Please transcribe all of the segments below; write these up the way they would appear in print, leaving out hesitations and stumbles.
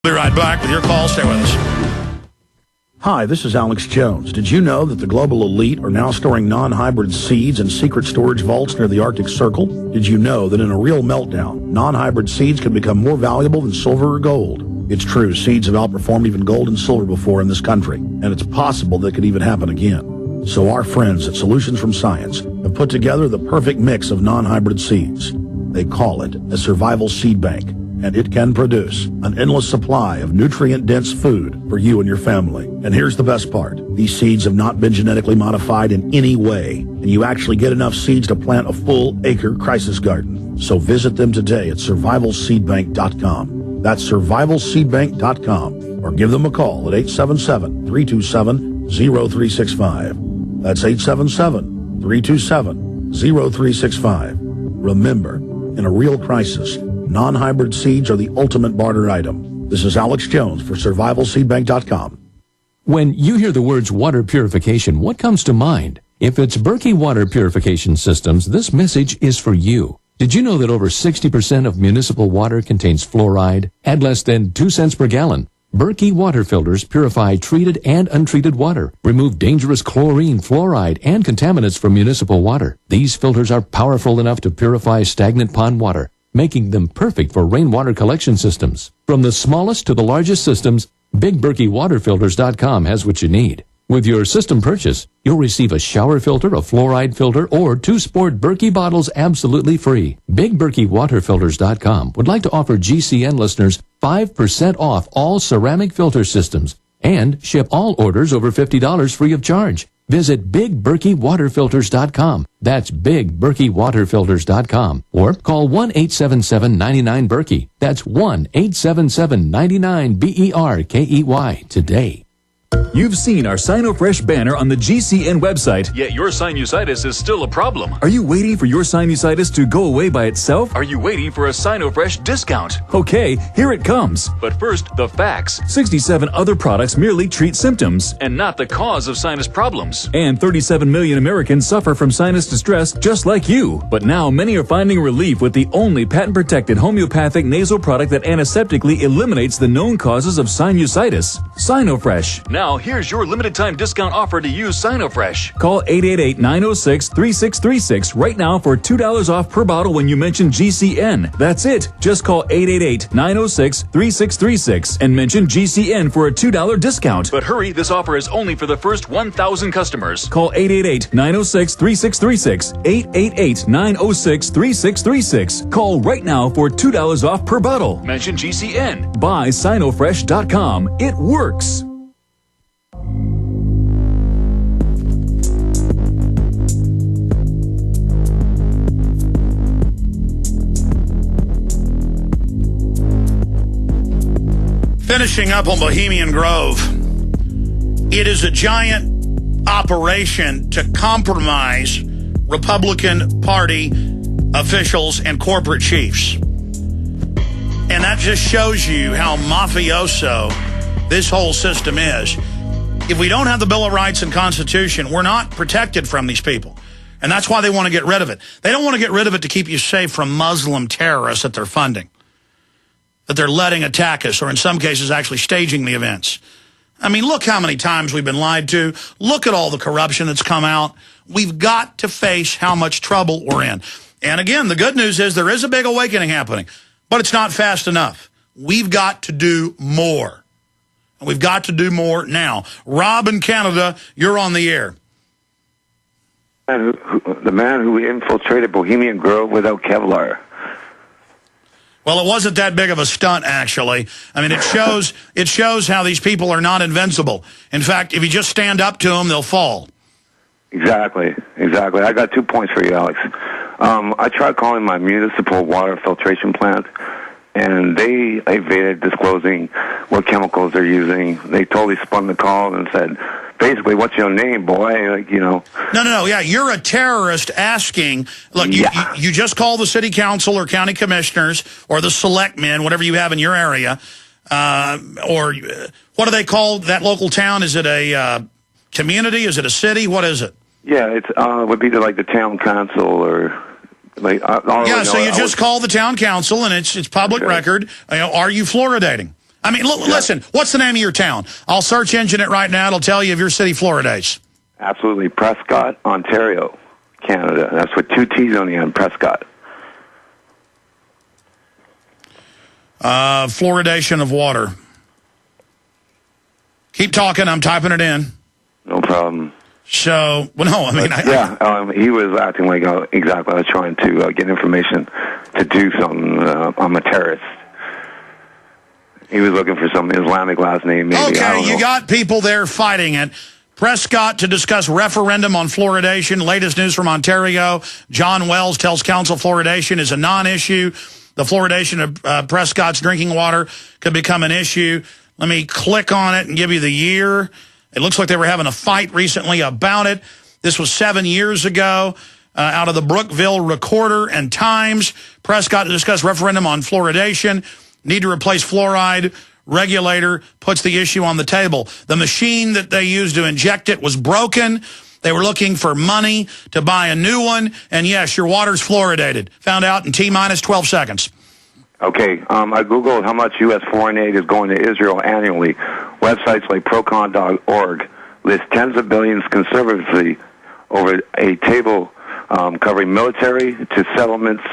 Be right back with your call. Stay with us. Hi, this is Alex Jones. Did you know that the global elite are now storing non-hybrid seeds in secret storage vaults near the Arctic Circle? Did you know that in a real meltdown, non-hybrid seeds can become more valuable than silver or gold? It's true, seeds have outperformed even gold and silver before in this country, and it's possible that could even happen again. So our friends at Solutions from Science have put together the perfect mix of non-hybrid seeds. They call it a survival seed bank, and it can produce an endless supply of nutrient-dense food for you and your family. And here's the best part. These seeds have not been genetically modified in any way, and you actually get enough seeds to plant a full-acre crisis garden. So visit them today at survivalseedbank.com. That's survivalseedbank.com, or give them a call at 877-327-0365. That's 877-327-0365. Remember, in a real crisis, non-hybrid seeds are the ultimate barter item. This is Alex Jones for survivalseedbank.com. When you hear the words water purification, what comes to mind? If it's Berkey Water Purification Systems, this message is for you. Did you know that over 60% of municipal water contains fluoride at less than 2 cents per gallon? Berkey water filters purify treated and untreated water, remove dangerous chlorine, fluoride, and contaminants from municipal water. These filters are powerful enough to purify stagnant pond water, making them perfect for rainwater collection systems. From the smallest to the largest systems, BigBerkeyWaterFilters.com has what you need. With your system purchase, you'll receive a shower filter, a fluoride filter, or 2 sport Berkey bottles absolutely free. BigBerkeyWaterFilters.com would like to offer GCN listeners 5% off all ceramic filter systems and ship all orders over $50 free of charge. Visit BigBerkeyWaterFilters.com. That's BigBerkeyWaterFilters.com. Or call 1-877-99-BERKEY. That's 1-877-99-BERKEY today. You've seen our SinoFresh banner on the GCN website, yet your sinusitis is still a problem. Are you waiting for your sinusitis to go away by itself? Are you waiting for a SinoFresh discount? Okay, here it comes. But first, the facts. 67 other products merely treat symptoms and not the cause of sinus problems. And 37 million Americans suffer from sinus distress just like you. But now many are finding relief with the only patent-protected homeopathic nasal product that antiseptically eliminates the known causes of sinusitis. SinoFresh. Now, here's your limited time discount offer to use SinoFresh. Call 888-906-3636 right now for $2 off per bottle when you mention GCN. That's it. Just call 888-906-3636 and mention GCN for a $2 discount. But hurry, this offer is only for the first 1,000 customers. Call 888-906-3636. 888-906-3636. Call right now for $2 off per bottle. Mention GCN. Buy SinoFresh.com. It works. Finishing up on Bohemian Grove, it is a giant operation to compromise Republican Party officials and corporate chiefs. And that just shows you how mafioso this whole system is. If we don't have the Bill of Rights and Constitution, we're not protected from these people. And that's why they want to get rid of it. They don't want to get rid of it to keep you safe from Muslim terrorists that they're funding, that they're letting attack us, or in some cases actually staging the events. I mean, look how many times we've been lied to. Look at all the corruption that's come out. We've got to face how much trouble we're in. And again, the good news is there is a big awakening happening, but it's not fast enough. We've got to do more. And we've got to do more now. Rob in Canada, you're on the air. The man who infiltrated Bohemian Grove without Kevlar. Well, it wasn't that big of a stunt, actually. I mean, it shows how these people are not invincible. In fact, if you just stand up to them, they'll fall. Exactly. I got 2 points for you, Alex. I tried calling my municipal water filtration plant, and they evaded disclosing what chemicals they're using. They totally spun the call and said, basically, what's your name, boy? Like, you know. No. Yeah, you're a terrorist asking. Look, you just call the city council or county commissioners or the selectmen, whatever you have in your area, or what do they call that local town? Is it a community? Is it a city? What is it? Yeah, it would be like the town council or. Like, so you just call the town council, and it's public record. You know, are you fluoridating? I mean, listen, what's the name of your town? I'll search engine it right now. It'll tell you if your city fluoridates. Absolutely. Prescott, Ontario, Canada. That's with 2 T's on the end, Prescott. Fluoridation of water. Keep talking. I'm typing it in. No problem. So, well, no, I mean... he was acting like exactly I was trying to get information to do something. I'm a terrorist. He was looking for some Islamic last name, maybe. Okay, you got people there fighting it. Prescott to discuss referendum on fluoridation. Latest news from Ontario. John Wells tells council fluoridation is a non-issue. The fluoridation of Prescott's drinking water could become an issue. Let me click on it and give you the year. It looks like they were having a fight recently about it. This was 7 years ago. Out of the Brookville Recorder and Times. Prescott to discuss referendum on fluoridation. Need to replace fluoride. Regulator puts the issue on the table. The machine that they used to inject it was broken. They were looking for money to buy a new one. And yes, your water's fluoridated. Found out in T-minus 12 seconds. Okay, I Googled how much U.S. foreign aid is going to Israel annually. Websites like procon.org list tens of billions conservatively over a table covering military to settlements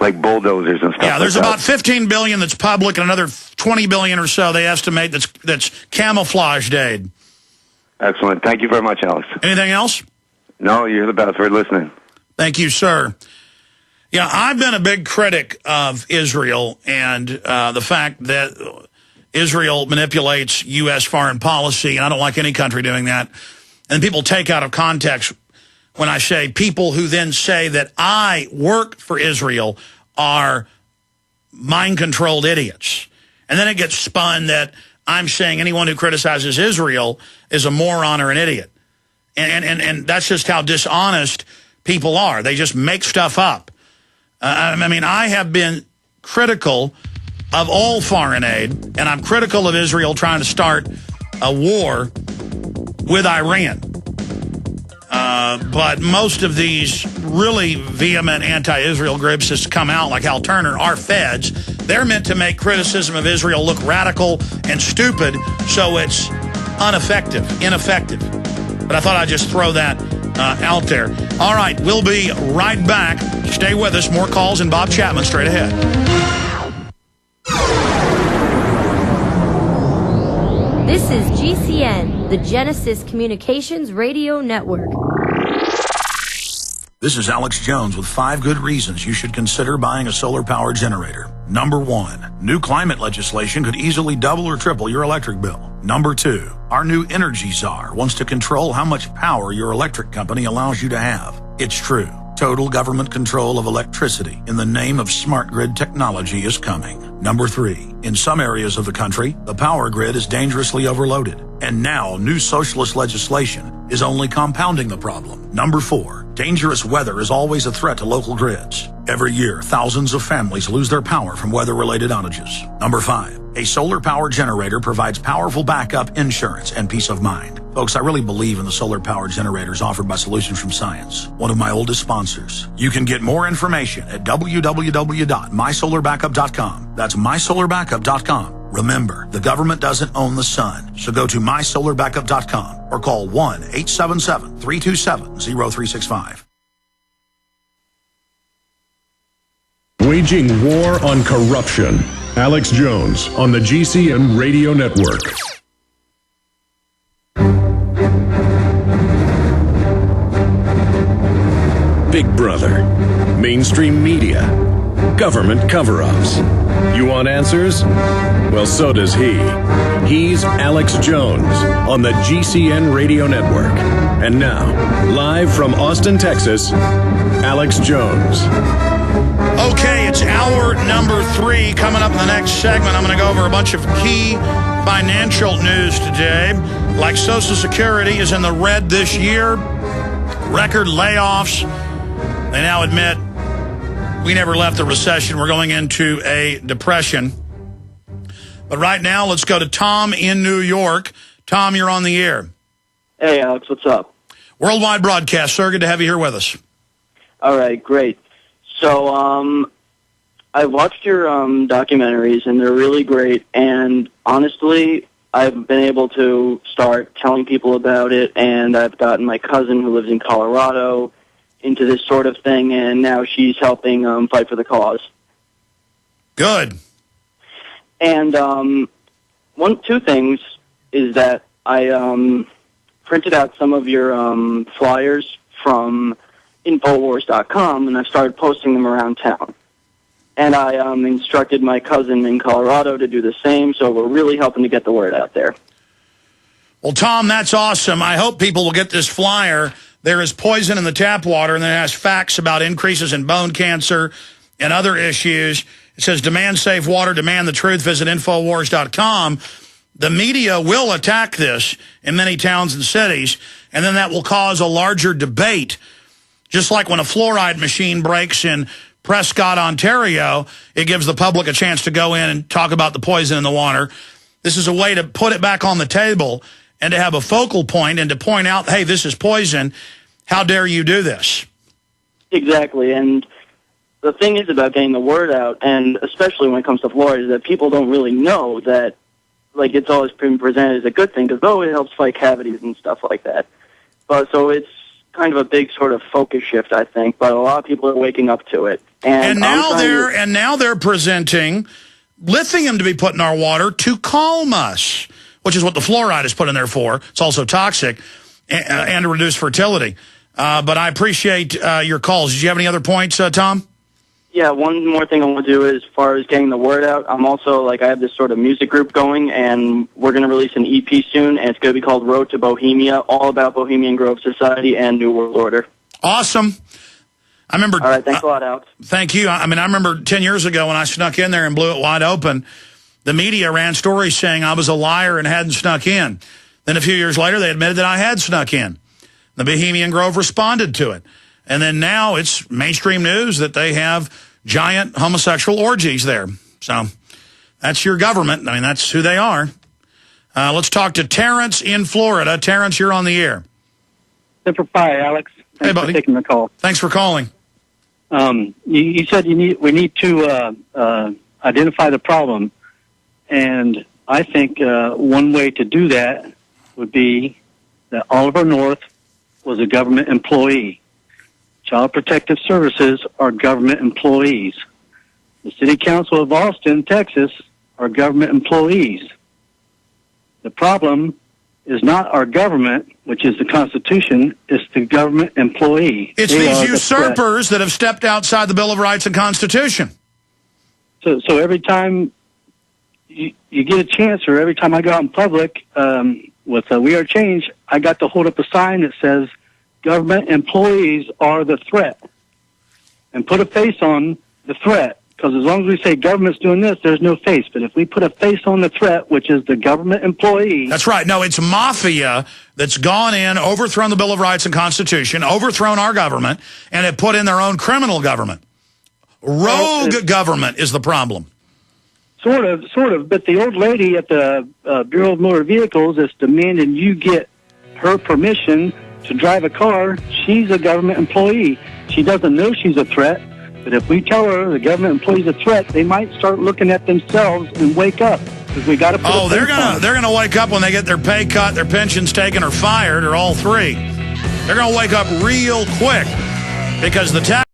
like bulldozers and stuff. Yeah, there's about $15 billion that's public and another $20 billion or so they estimate that's camouflaged aid. Excellent. Thank you very much, Alex. Anything else? No, you're the best. We're listening. Thank you, sir. Yeah, I've been a big critic of Israel and the fact that Israel manipulates U.S. foreign policy, and I don't like any country doing that. And people take out of context when I say people who then say that I work for Israel are mind-controlled idiots. And then it gets spun that I'm saying anyone who criticizes Israel is a moron or an idiot. And that's just how dishonest people are. They just make stuff up. I mean, I have been critical of all foreign aid, and I'm critical of Israel trying to start a war with Iran. But most of these really vehement anti-Israel groups that come out, like Hal Turner, are feds. They're meant to make criticism of Israel look radical and stupid, so it's ineffective. But I thought I'd just throw that out there. All right, we'll be right back. Stay with us. More calls and Bob Chapman straight ahead. This is GCN, the Genesis Communications Radio Network. This is Alex Jones with 5 good reasons you should consider buying a solar power generator. Number 1, new climate legislation could easily double or triple your electric bill. Number 2, our new energy czar wants to control how much power your electric company allows you to have. It's true. Total government control of electricity in the name of smart grid technology is coming. Number 3, in some areas of the country, the power grid is dangerously overloaded. And now, new socialist legislation is only compounding the problem. Number 4, dangerous weather is always a threat to local grids. Every year, thousands of families lose their power from weather-related outages. Number 5, a solar power generator provides powerful backup insurance and peace of mind. Folks, I really believe in the solar power generators offered by Solutions from Science, one of my oldest sponsors. You can get more information at www.mysolarbackup.com. That's mysolarbackup.com. Remember, the government doesn't own the sun, so go to mysolarbackup.com or call 1-877-327-0365. Waging war on corruption. Alex Jones on the GCN Radio Network. Big Brother, mainstream media, government cover-ups. You want answers? Well, so does he. He's Alex Jones on the GCN Radio Network. And now, live from Austin, Texas, Alex Jones. Okay, it's hour number 3. Coming up in the next segment, I'm going to go over a bunch of key financial news today. Like Social Security is in the red this year. Record layoffs. They now admit we never left the recession. We're going into a depression. But right now, let's go to Tom in New York. Tom, you're on the air. Hey, Alex, what's up? Worldwide broadcast, sir. Good to have you here with us. All right, great. So I've watched your documentaries, and they're really great. And honestly, I've been able to start telling people about it, and I've gotten my cousin who lives in Colorado into this sort of thing, and now she's helping fight for the cause. Good. And two things is that I printed out some of your flyers from Infowars.com, and I've started posting them around town. And I instructed my cousin in Colorado to do the same, so we're really helping to get the word out there. Well, Tom, that's awesome. I hope people will get this flyer. There is poison in the tap water, and it has facts about increases in bone cancer and other issues. It says, demand safe water, demand the truth. Visit Infowars.com. The media will attack this in many towns and cities, and then that will cause a larger debate. Just like when a fluoride machine breaks in Prescott, Ontario, it gives the public a chance to go in and talk about the poison in the water. This is a way to put it back on the table and to have a focal point and to point out, hey, this is poison. How dare you do this? Exactly. And the thing is about getting the word out, and especially when it comes to fluoride, is that people don't really know that, like, it's always been presented as a good thing because, oh, it helps fight cavities and stuff like that. But so it's kind of a big sort of focus shift, I think, but a lot of people are waking up to it. And now they're presenting lithium to be put in our water to calm us, which is what the fluoride is put in there for. It's also toxic and to reduce fertility. But I appreciate your calls. Did you have any other points, Tom? Yeah, one more thing I want to do as far as getting the word out. I'm also, I have this sort of music group going, and we're going to release an EP soon, and it's going to be called Road to Bohemia, all about Bohemian Grove Society and New World Order. Awesome. I remember. All right, thanks a lot, Alex. Thank you. I mean, I remember 10 years ago when I snuck in there and blew it wide open, the media ran stories saying I was a liar and hadn't snuck in. Then a few years later, they admitted that I had snuck in. The Bohemian Grove responded to it. And then now it's mainstream news that they have giant homosexual orgies there. So that's your government. I mean, that's who they are. Let's talk to Terrence in Florida. Terrence, you're on the air. Semper Fi, Alex. Thanks hey, buddy. for taking the call. Thanks for calling. You said we need to identify the problem, and I think one way to do that would be that Oliver North was a government employee. Child Protective Services are government employees. The City Council of Austin, Texas, are government employees. The problem is not our government, which is the Constitution, it's the government employee. It's these usurpers that have stepped outside the Bill of Rights and Constitution. So every time you get a chance, or every time I go out in public with We Are Change, I got to hold up a sign that says, government employees are the threat, and put a face on the threat. Because as long as we say government's doing this, there's no face. But if we put a face on the threat, which is the government employee... That's right. No, it's mafia that's gone in, overthrown the Bill of Rights and Constitution, overthrown our government, and have put in their own criminal government. Rogue government is the problem. Sort of. But the old lady at the Bureau of Motor Vehicles is demanding you get her permission to drive a car. She's a government employee. She doesn't know she's a threat. But if we tell her the government employee's a threat, they might start looking at themselves and wake up. Because we got to. Oh, they're gonna wake up when they get their pay cut, their pensions taken, or fired, or all three. They're gonna wake up real quick because the tax.